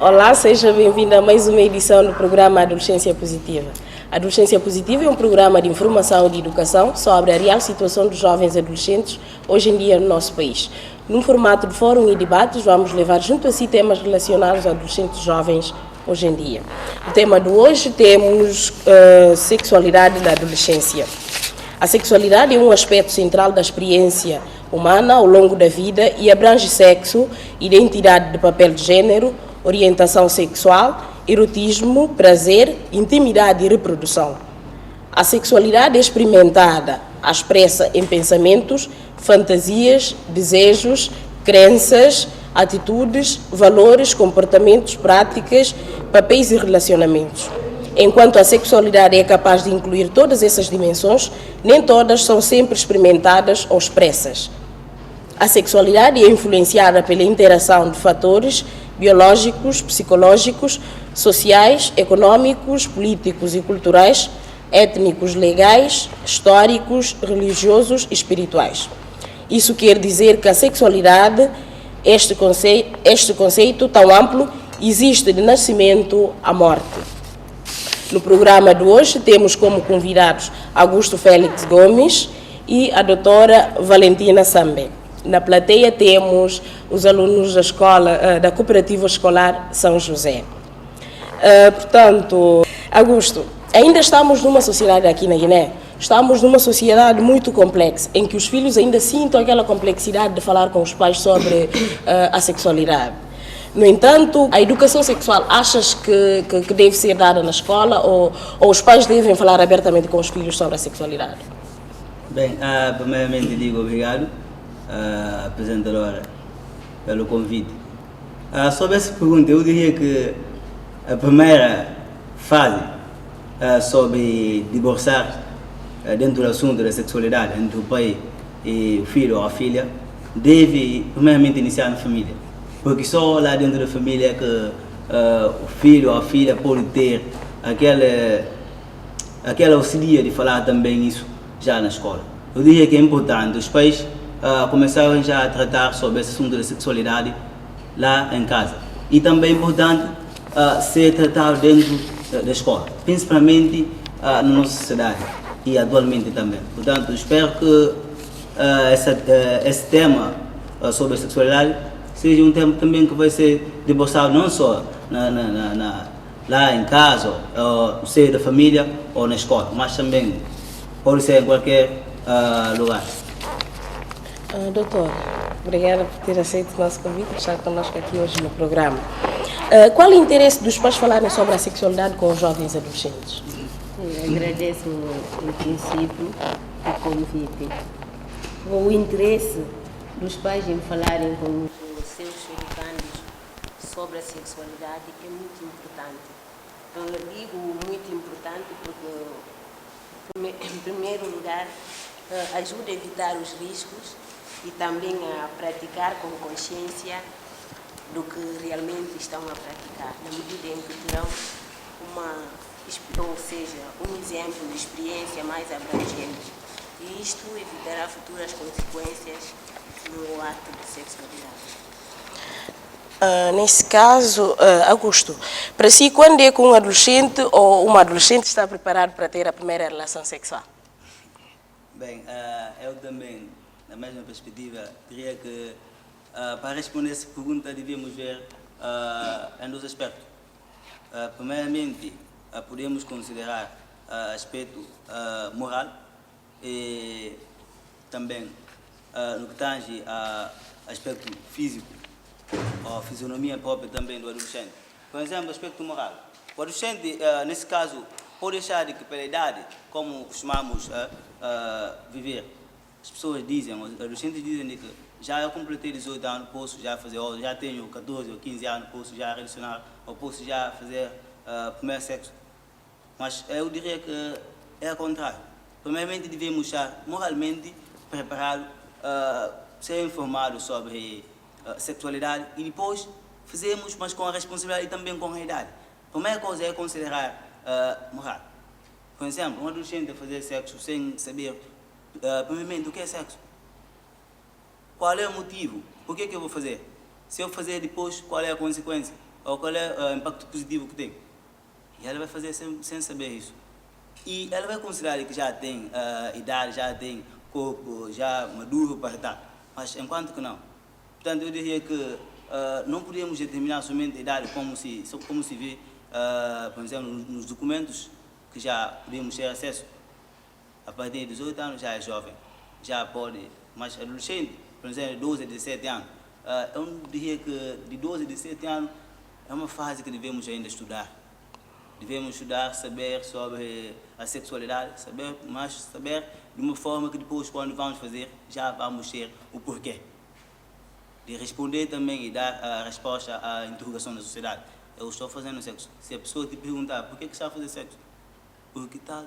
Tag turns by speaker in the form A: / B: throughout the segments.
A: Olá, seja bem-vindo a mais uma edição do programa Adolescência Positiva. A Adolescência Positiva é um programa de informação e de educação sobre a real situação dos jovens e adolescentes hoje em dia no nosso país. Num formato de fórum e debates, vamos levar junto a si temas relacionados a adolescentes jovens hoje em dia. O tema de hoje temos sexualidade da adolescência. A sexualidade é um aspecto central da experiência humana ao longo da vida e abrange sexo, identidade de papel de gênero, orientação sexual, erotismo, prazer, intimidade e reprodução. A sexualidade é experimentada, expressa em pensamentos, fantasias, desejos, crenças, atitudes, valores, comportamentos, práticas, papéis e relacionamentos. Enquanto a sexualidade é capaz de incluir todas essas dimensões, nem todas são sempre experimentadas ou expressas. A sexualidade é influenciada pela interação de fatores biológicos, psicológicos, sociais, econômicos, políticos e culturais, étnicos, legais, históricos, religiosos e espirituais. Isso quer dizer que a sexualidade, este conceito tão amplo, existe de nascimento à morte. No programa de hoje temos como convidados Augusto Félix Gomes e a doutora Valentina Sambe. Na plateia temos os alunos da escola, da Cooperativa Escolar São José. Portanto, Augusto, ainda estamos numa sociedade aqui na Guiné, estamos numa sociedade muito complexa, em que os filhos ainda sentem aquela complexidade de falar com os pais sobre a sexualidade. No entanto, a educação sexual, achas que deve ser dada na escola ou os pais devem falar abertamente com os filhos sobre a sexualidade?
B: Bem, primeiramente digo obrigado, apresentadora, pelo convite. Sobre essa pergunta, eu diria que a primeira fase sobre divorciar dentro do assunto da sexualidade entre o pai e o filho ou a filha deve primeiramente iniciar na família, porque só lá dentro da família é que o filho ou a filha pode ter aquela auxilia de falar também isso já na escola. Eu diria que é importante os pais começarem já a tratar sobre esse assunto da sexualidade lá em casa. E também é importante ser tratado dentro da escola, principalmente na nossa sociedade e atualmente também. Portanto, espero que esse tema sobre a sexualidade seja um tema também que vai ser debruçado não só lá em casa, no seio da família ou na escola, mas também pode ser em qualquer lugar.
A: Doutor, obrigada por ter aceito o nosso convite e estar conosco aqui hoje no programa. Qual é o interesse dos pais falarem sobre a sexualidade com os jovens adolescentes?
C: Eu agradeço, em princípio, o convite. O interesse dos pais em falarem com os seus educandos sobre a sexualidade é muito importante. Então, eu digo muito importante porque, em primeiro lugar, ajuda a evitar os riscos e também a praticar com consciência do que realmente estão a praticar, na medida em que terão um exemplo de experiência mais abrangente. E isto evitará futuras consequências no ato de sexualidade.
A: Nesse caso, Augusto, para si, quando é que um adolescente ou uma adolescente está preparado para ter a primeira relação sexual?
B: Bem, eu também, na mesma perspectiva, diria que para responder essa pergunta devemos ver em dois aspectos. Primeiramente, podemos considerar aspecto moral e também no que tange a aspecto físico, a fisionomia própria também do adolescente. Por exemplo, aspecto moral. O adolescente, nesse caso, pode deixar de que pela idade, como costumamos viver, as pessoas dizem, os adolescentes dizem que já eu completei 18 anos, posso já fazer, ou já tenho 14 ou 15 anos, posso já relacionar, ou posso já fazer primeiro sexo. Mas eu diria que é ao contrário. Primeiramente, devemos estar moralmente preparados, ser informados sobre sexualidade e depois fazemos, mas com a responsabilidade e também com a idade. A primeira coisa é considerar moral. Por exemplo, um adolescente a fazer sexo sem saber, primeiramente, o que é sexo? Qual é o motivo? Por que eu vou fazer? Se eu fazer depois, qual é a consequência? Ou qual é o impacto positivo que tem? E ela vai fazer sem saber isso. E ela vai considerar que já tem idade, já tem corpo, já maduro para estar. Mas enquanto que não. Portanto, eu diria que não podemos determinar somente a idade como se vê, por exemplo, nos documentos que já podemos ter acesso. A partir de 18 anos já é jovem, já pode, mas adolescente, por exemplo, de 12 a 17 anos, eu diria que de 12 a 17 anos é uma fase que devemos ainda estudar. Devemos estudar, saber sobre a sexualidade, mas saber de uma forma que depois, quando vamos fazer, já vamos ter o porquê. De responder também e dar a resposta à interrogação da sociedade. Eu estou fazendo sexo. Se a pessoa te perguntar por que está a fazer sexo, porque tal.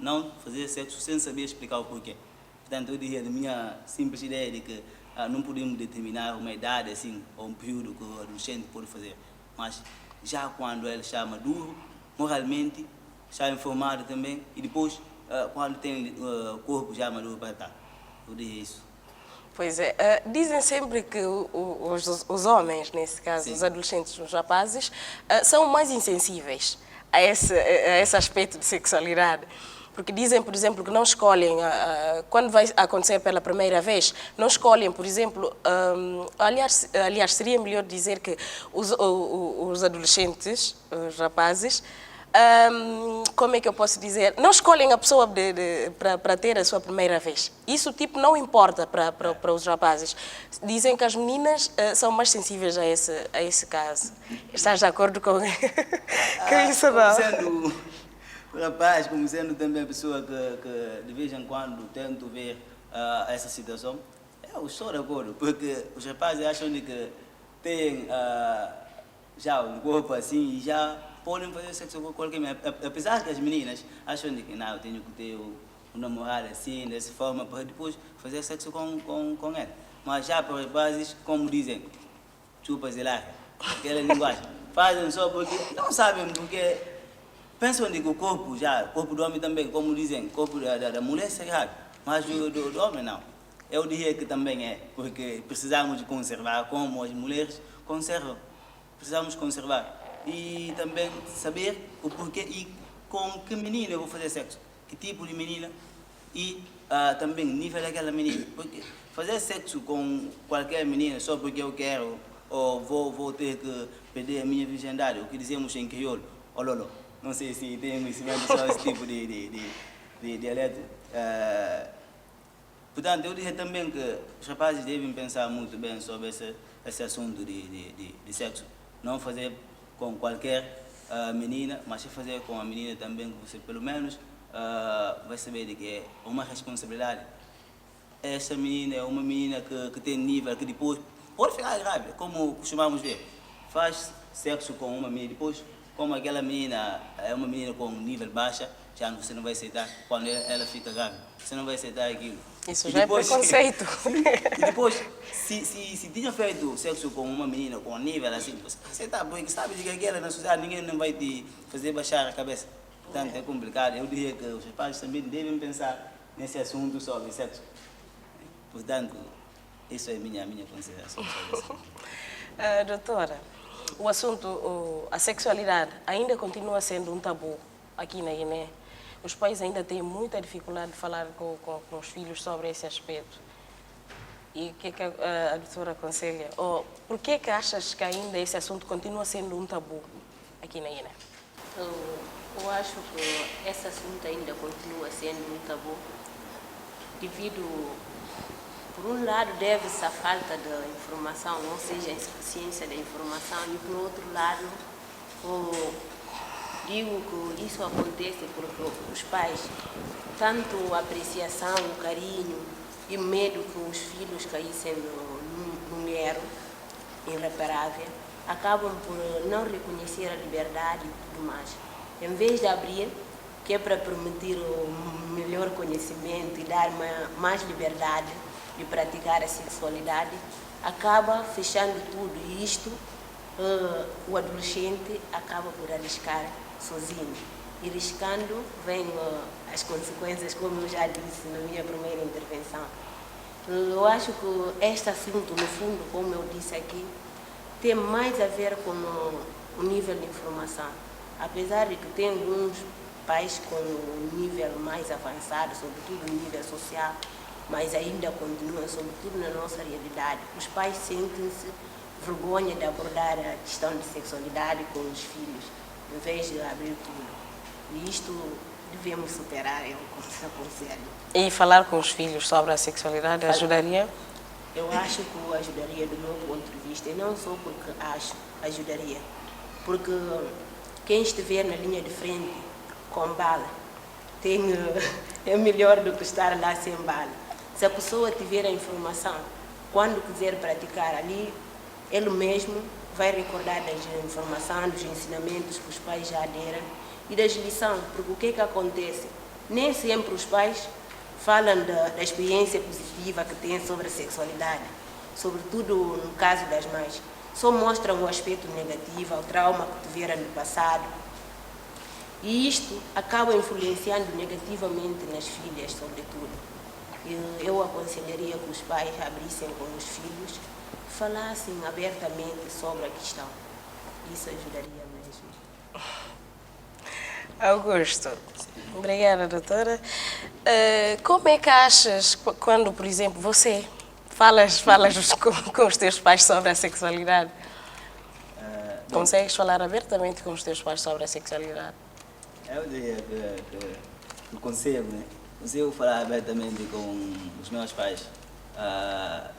B: Não fazer sexo sem saber explicar o porquê. Portanto, eu diria, da minha simples ideia de que não podemos determinar uma idade assim, ou um período que o adolescente pode fazer. Mas já quando ele está maduro, moralmente, está informado também, e depois, quando tem o corpo já maduro para estar. Eu diria isso.
A: Pois é, dizem sempre que os homens, nesse caso, sim, os adolescentes, os rapazes, são mais insensíveis a esse aspecto de sexualidade. Porque dizem, por exemplo, que não escolhem, quando vai acontecer pela primeira vez, não escolhem, por exemplo, aliás, seria melhor dizer que os adolescentes, os rapazes, como é que eu posso dizer, não escolhem a pessoa para ter a sua primeira vez. Isso tipo não importa para os rapazes. Dizem que as meninas são mais sensíveis a esse caso. Estás de acordo com isso, não?
B: Rapaz, como sendo também a pessoa que de vez em quando tento ver essa situação, eu estou de acordo, porque os rapazes acham de que têm já um corpo assim e já podem fazer sexo com qualquer mulher. Apesar que as meninas acham de que não, eu tenho que ter um namorado assim, dessa forma, para depois fazer sexo com ela. Mas já para os rapazes, como dizem, chupas e larga, aquela linguagem, fazem só porque não sabem porque pensam que o corpo do homem também, como dizem, o corpo da mulher é sagrado, mas do homem não. Eu diria que também é, porque precisamos de conservar como as mulheres conservam. Precisamos conservar. E também saber o porquê e com que menina eu vou fazer sexo, que tipo de menina e também nível daquela menina. Porque fazer sexo com qualquer menina só porque eu quero ou vou ter que perder a minha virgindade, o que dizemos em crioulo, ololó. Não sei se tem conhecimento sobre esse tipo de dialeto. Portanto, eu diria também que os rapazes devem pensar muito bem sobre esse assunto de sexo. Não fazer com qualquer menina, mas fazer com a menina também que você pelo menos vai saber de que é uma responsabilidade. Essa menina é uma menina que tem nível, que depois pode ficar grávida, como costumamos ver. Faz sexo com uma menina, depois, como aquela menina é uma menina com nível baixo, já você não vai aceitar quando ela fica grávida. Você não vai aceitar aquilo.
A: Isso já depois, é preconceito.
B: E depois, se tinha feito sexo com uma menina com nível assim, você aceitar, porque sabe de que aquela na sociedade ninguém não vai te fazer baixar a cabeça. Portanto, é complicado. Eu diria que os pais também devem pensar nesse assunto sobre sexo. Portanto, isso é minha consideração sobre isso.
A: Doutora, o assunto, a sexualidade ainda continua sendo um tabu aqui na Guiné. Os pais ainda têm muita dificuldade de falar com os filhos sobre esse aspecto. E o que a doutora aconselha? Ou por que achas que ainda esse assunto continua sendo um tabu aqui na Guiné?
C: Eu acho que esse assunto ainda continua sendo um tabu devido, por um lado, deve-se à falta de informação, ou seja, a insuficiência da informação, e por outro lado, digo que isso acontece porque os pais, tanto a apreciação, o carinho e o medo que os filhos caíssem num erro irreparável, acabam por não reconhecer a liberdade e tudo mais. Em vez de abrir que é para permitir o melhor conhecimento e dar mais liberdade de praticar a sexualidade, acaba fechando tudo e isto o adolescente acaba por arriscar sozinho. E arriscando vem as consequências, como eu já disse na minha primeira intervenção. Eu acho que este assunto, no fundo, como eu disse aqui, tem mais a ver com o nível de informação. Apesar de que tem alguns pais com um nível mais avançado, sobretudo no nível social, mas ainda continuam, sobretudo na nossa realidade. Os pais sentem-se vergonha de abordar a questão de sexualidade com os filhos, em vez de abrir tudo. E isto devemos superar, eu aconselho.
A: E falar com os filhos sobre a sexualidade ajudaria?
C: Eu acho que ajudaria do meu ponto de vista, e não só porque acho, ajudaria. Porque quem estiver na linha de frente com bala é melhor do que estar lá sem bala. Se a pessoa tiver a informação, quando quiser praticar ali, ele mesmo vai recordar da informação, dos ensinamentos que os pais já deram e das lições, porque o que acontece? Nem sempre os pais falam da experiência positiva que têm sobre a sexualidade, sobretudo no caso das mães. Só mostram o aspecto negativo, o trauma que tiveram no passado. E isto acaba influenciando negativamente nas filhas, sobretudo. Eu aconselharia que os pais abrissem com os filhos, falassem abertamente sobre a questão. Isso ajudaria mesmo.
A: Augusto, obrigada, doutora. Como é que achas quando, por exemplo, você falas com os teus pais sobre a sexualidade? Consegues falar abertamente com os teus pais sobre a sexualidade?
B: Eu diria que consigo, né? Consigo falar abertamente com os meus pais,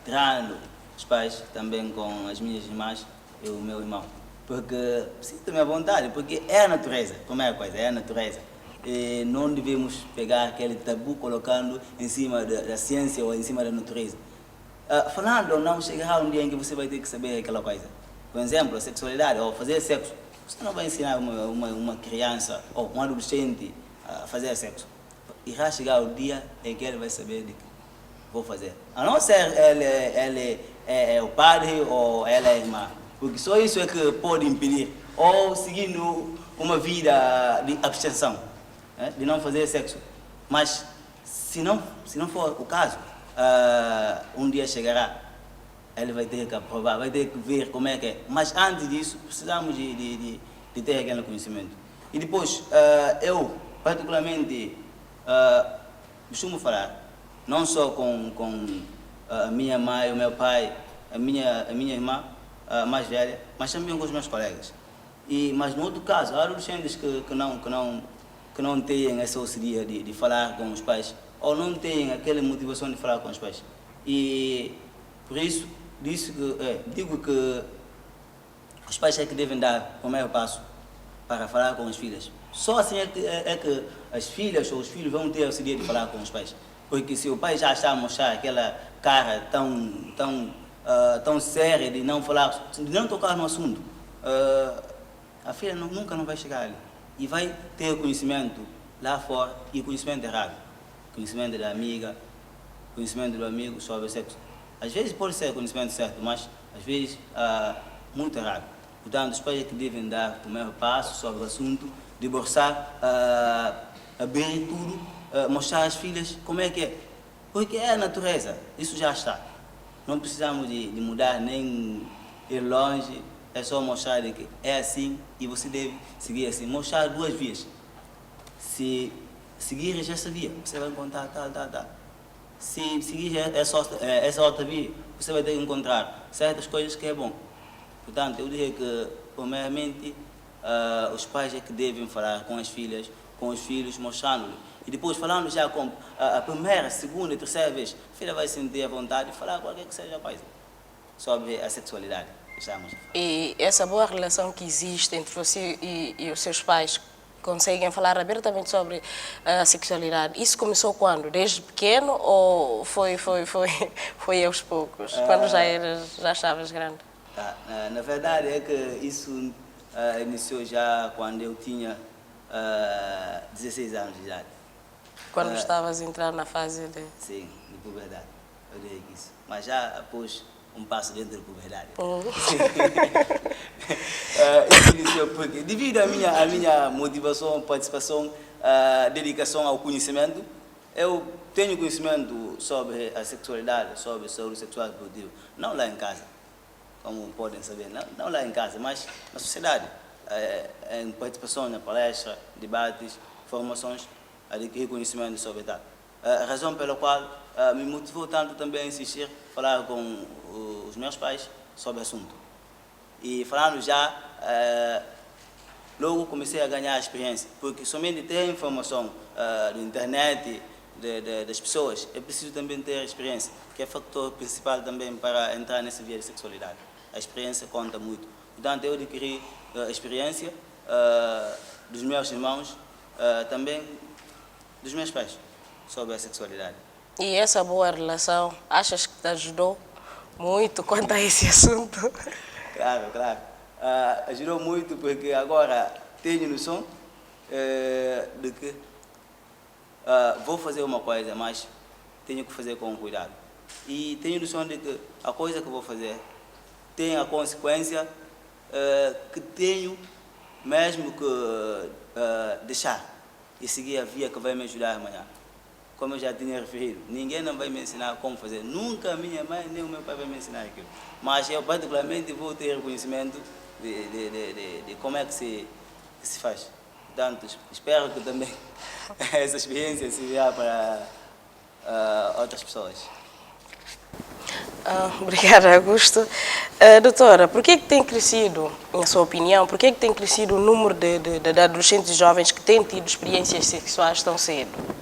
B: treinando os pais também com as minhas irmãs e o meu irmão. Porque sinto-me à vontade, porque é a natureza, primeira coisa, é a natureza. E não devemos pegar aquele tabu colocando em cima da ciência ou em cima da natureza. Falando ou não, chegará um dia em que você vai ter que saber aquela coisa. Por exemplo, a sexualidade ou fazer sexo. Você não vai ensinar uma criança ou um adolescente a fazer sexo. Irá chegar o dia em que ele vai saber de que vou fazer. A não ser ele é o padre ou ela é a irmã. Porque só isso é que pode impedir. Ou seguindo uma vida de abstenção, de não fazer sexo. Mas se não for o caso, um dia chegará. Ele vai ter que aprovar, vai ter que ver como é que é. Mas antes disso, precisamos de ter aquele conhecimento. E depois, eu, particularmente, costumo falar, não só com a minha mãe, o meu pai, a minha irmã mais velha, mas também com os meus colegas. Mas no outro caso, há adolescentes que não têm essa ousadia de falar com os pais, ou não têm aquela motivação de falar com os pais. E por isso, digo que os pais é que devem dar o primeiro passo para falar com as filhas. Só assim é que as filhas ou os filhos vão ter a ousadia de falar com os pais. Porque se o pai já está a mostrar aquela cara tão séria de não falar, de não tocar no assunto, a filha nunca não vai chegar ali. E vai ter conhecimento lá fora e conhecimento errado. Conhecimento da amiga, conhecimento do amigo sobre o sexo. Às vezes pode ser conhecimento certo, mas às vezes muito errado. Portanto, os pais é que devem dar o primeiro passo sobre o assunto, debruçar, abrir tudo, mostrar às filhas como é que é. Porque é a natureza, isso já está. Não precisamos de mudar nem ir longe, é só mostrar que é assim e você deve seguir assim. Mostrar duas vias. Se seguires essa via, você vai encontrar tal. Se seguir essa outra via, você vai ter que encontrar certas coisas que é bom. Portanto, eu diria que, primeiramente, os pais é que devem falar com as filhas, com os filhos, mostrando-lhe. E depois, falando já com a primeira, segunda e terceira vez, a filha vai sentir a vontade de falar qualquer que seja coisa sobre a sexualidade.
A: E essa boa relação que existe entre você e os seus pais, conseguem falar abertamente sobre a sexualidade. Isso começou quando? Desde pequeno ou foi aos poucos? Quando já estavas grande?
B: Na verdade é que isso iniciou já quando eu tinha 16 anos de idade.
A: Quando estavas a entrar na fase de...
B: Sim, de puberdade. Eu diria que isso. Mas já após um passo dentro da puberdade. Isso iniciou porque, devido à minha motivação, participação, dedicação ao conhecimento, eu tenho conhecimento sobre a sexualidade, sobre saúde sexual e reprodutiva. Não lá em casa, como podem saber, não lá em casa, mas na sociedade. Em participação na palestra, debates, formações, adquirir conhecimento sobre tal. A razão pela qual me motivou tanto também a insistir, falar com os meus pais sobre o assunto. E falando já, logo comecei a ganhar experiência, porque somente ter informação da internet, das pessoas, é preciso também ter experiência, que é fator principal também para entrar nessa via de sexualidade. A experiência conta muito. Portanto, eu adquiri a experiência dos meus irmãos, também dos meus pais, sobre a sexualidade.
A: E essa boa relação, achas que te ajudou muito quanto a esse assunto?
B: Claro, claro. Ajudou muito porque agora tenho noção de que vou fazer uma coisa, mas tenho que fazer com cuidado. E tenho noção de que a coisa que vou fazer tem a consequência que tenho mesmo que deixar e seguir a via que vai me ajudar amanhã. Como eu já tinha referido, ninguém não vai me ensinar como fazer. Nunca a minha mãe nem o meu pai vai me ensinar aquilo. Mas eu particularmente vou ter conhecimento de como é que se faz. Portanto, espero que também essa experiência sirva para outras pessoas.
A: Obrigada, Augusto. Doutora, por que tem crescido, na sua opinião, por que tem crescido o número de adolescentes e jovens que têm tido experiências sexuais tão cedo?